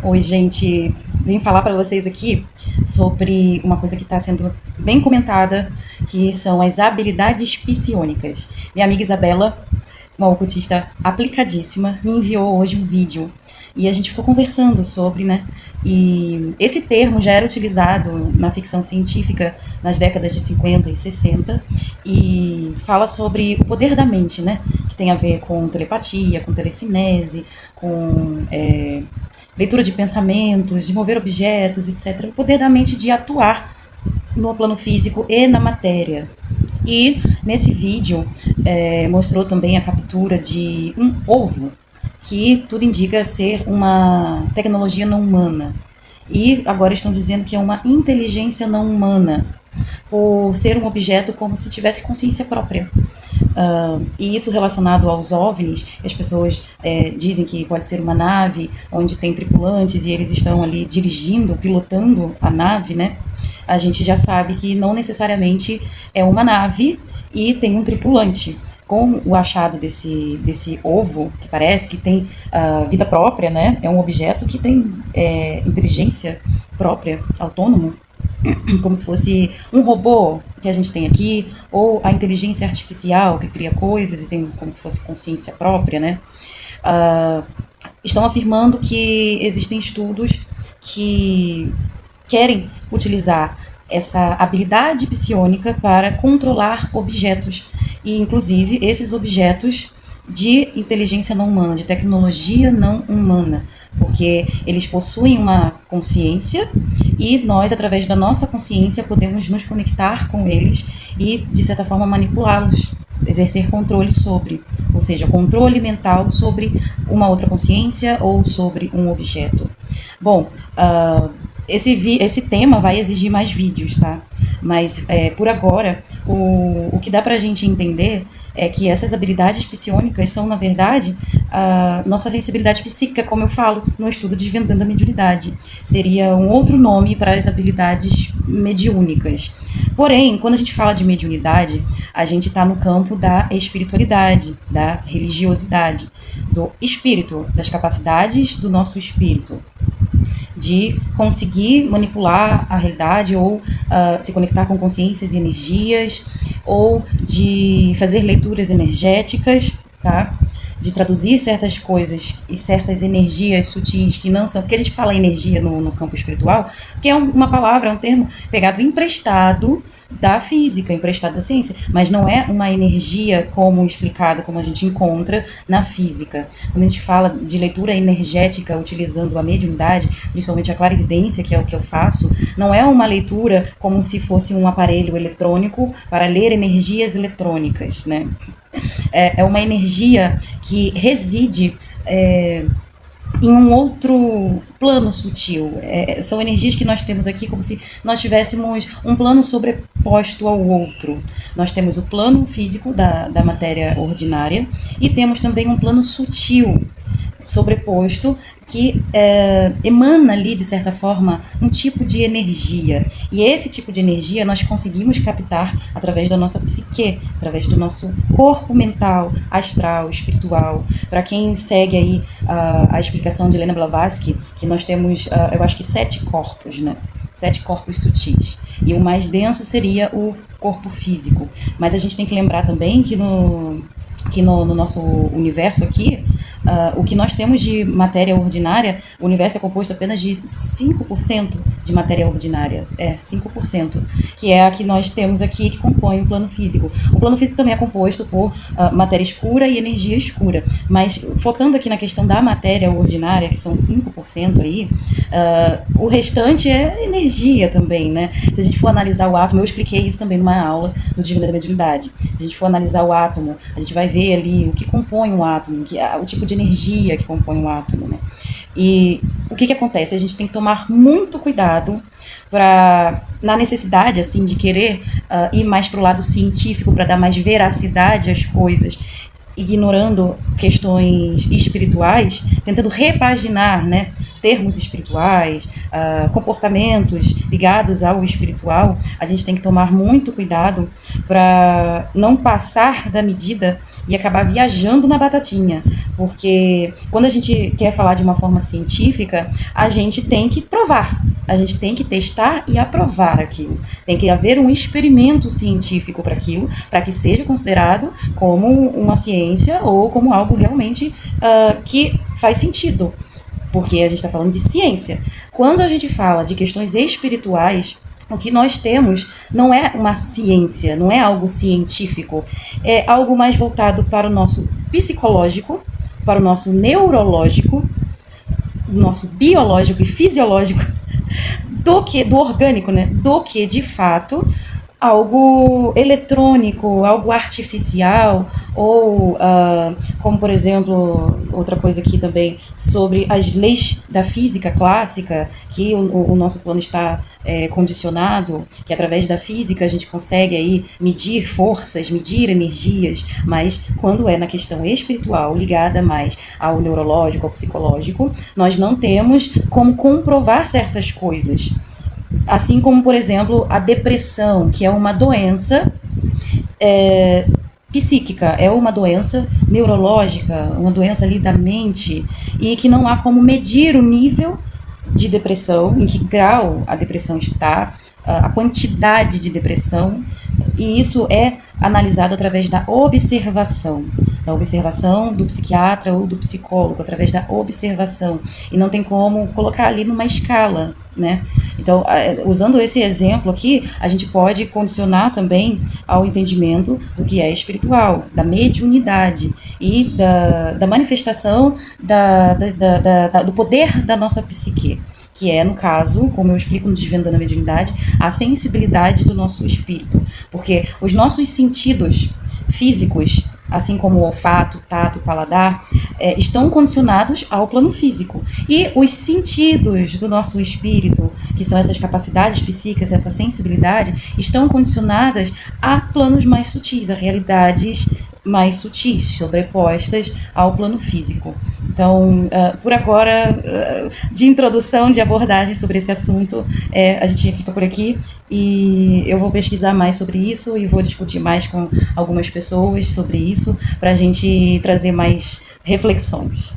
Oi, gente. Vim falar para vocês aqui sobre uma coisa que está sendo bem comentada, que são as habilidades psiônicas. Minha amiga Isabela, uma ocultista aplicadíssima, me enviou hoje um vídeo e a gente ficou conversando sobre, né? E esse termo já era utilizado na ficção científica nas décadas de 50 e 60 e fala sobre o poder da mente, né? Que tem a ver com telepatia, com telecinese, com leitura de pensamentos, de mover objetos, etc. O poder da mente de atuar no plano físico e na matéria. E nesse vídeo mostrou também a captura de um ovo, que tudo indica ser uma tecnologia não humana. E agora estão dizendo que é uma inteligência não humana, por ser um objeto como se tivesse consciência própria. E isso relacionado aos OVNIs, as pessoas dizem que pode ser uma nave onde tem tripulantes e eles estão ali dirigindo, pilotando a nave, né? A gente já sabe que não necessariamente é uma nave e tem um tripulante. Com o achado desse ovo, que parece que tem vida própria, né? É um objeto que tem inteligência própria, autônomo, como se fosse um robô que a gente tem aqui, ou a inteligência artificial que cria coisas e tem como se fosse consciência própria, né? Estão afirmando que existem estudos que querem utilizar essa habilidade psiônica para controlar objetos, e inclusive esses objetos de inteligência não humana, de tecnologia não humana, porque eles possuem uma consciência e nós, através da nossa consciência, podemos nos conectar com eles e, de certa forma, manipulá-los, exercer controle sobre, ou seja, controle mental sobre uma outra consciência ou sobre um objeto. Bom, esse tema vai exigir mais vídeos, tá? Mas, por agora, o que dá pra gente entender é que essas habilidades psiônicas são, na verdade, a nossa sensibilidade psíquica, como eu falo no estudo Desvendando a Mediunidade. Seria um outro nome para as habilidades mediúnicas. Porém, quando a gente fala de mediunidade, a gente está no campo da espiritualidade, da religiosidade, do espírito, das capacidades do nosso espírito, de conseguir manipular a realidade ou se conectar com consciências e energias, ou de fazer leituras energéticas, tá? De traduzir certas coisas e certas energias sutis que não são... Porque a gente fala energia no campo espiritual, que é uma palavra, é um termo pegado emprestado da física, emprestado da ciência, mas não é uma energia como explicada, como a gente encontra na física. Quando a gente fala de leitura energética utilizando a mediunidade, principalmente a clarividência, que é o que eu faço, não é uma leitura como se fosse um aparelho eletrônico para ler energias eletrônicas, né? É uma energia que reside em um outro plano sutil. São energias que nós temos aqui como se nós tivéssemos um plano sobreposto ao outro. Nós temos o plano físico da matéria ordinária e temos também um plano sutil sobreposto que emana ali, de certa forma, um tipo de energia. E esse tipo de energia nós conseguimos captar através da nossa psique, através do nosso corpo mental, astral, espiritual. Para quem segue aí a explicação de Helena Blavatsky, que nós temos, eu acho que 7 corpos, né? 7 corpos sutis. E o mais denso seria o corpo físico. Mas a gente tem que lembrar também que no nosso universo aqui, o que nós temos de matéria ordinária, o universo é composto apenas de 5% de matéria ordinária, 5%, que é a que nós temos aqui, que compõe o plano físico. O plano físico também é composto por matéria escura e energia escura, mas focando aqui na questão da matéria ordinária, que são 5% aí, o restante é energia também, né? Se a gente for analisar o átomo, eu expliquei isso também numa aula do Desvendando a Mediunidade. Se a gente for analisar o átomo, a gente vai ver ali o que compõe um átomo, o tipo de energia que compõe um átomo, né? E o que acontece? A gente tem que tomar muito cuidado na necessidade, assim, de querer ir mais para o lado científico, para dar mais veracidade às coisas, ignorando questões espirituais, tentando repaginar, né? termos espirituais, comportamentos ligados ao espiritual, a gente tem que tomar muito cuidado para não passar da medida e acabar viajando na batatinha, porque quando a gente quer falar de uma forma científica, a gente tem que provar, a gente tem que testar e aprovar aquilo. Tem que haver um experimento científico para aquilo, para que seja considerado como uma ciência ou como algo realmente que faz sentido, porque a gente está falando de ciência. Quando a gente fala de questões espirituais, o que nós temos não é uma ciência, não é algo científico, é algo mais voltado para o nosso psicológico, para o nosso neurológico, o nosso biológico e fisiológico, do orgânico, né? Do que, de fato, algo eletrônico, algo artificial, ou como, por exemplo, outra coisa aqui também, sobre as leis da física clássica, que o nosso plano está condicionado, que através da física a gente consegue aí medir forças, medir energias, mas quando é na questão espiritual, ligada mais ao neurológico, ao psicológico, nós não temos como comprovar certas coisas. Assim como, por exemplo, a depressão, que é uma doença psíquica, é uma doença neurológica, uma doença ali da mente, e que não há como medir o nível de depressão, em que grau a depressão está, a quantidade de depressão, e isso é analisado através da observação do psiquiatra ou do psicólogo, através da observação, e não tem como colocar ali numa escala, né? Então, usando esse exemplo aqui, a gente pode condicionar também ao entendimento do que é espiritual, da mediunidade e da manifestação do poder da nossa psique, que é, no caso, como eu explico no Desvendando a Mediunidade, a sensibilidade do nosso espírito. Porque os nossos sentidos físicos, assim como o olfato, tato, paladar, estão condicionados ao plano físico. E os sentidos do nosso espírito, que são essas capacidades psíquicas, essa sensibilidade, estão condicionadas a planos mais sutis, a realidades mais sutis, sobrepostas ao plano físico. Então, por agora, de introdução, de abordagem sobre esse assunto, a gente fica por aqui, e eu vou pesquisar mais sobre isso e vou discutir mais com algumas pessoas sobre isso, para a gente trazer mais reflexões.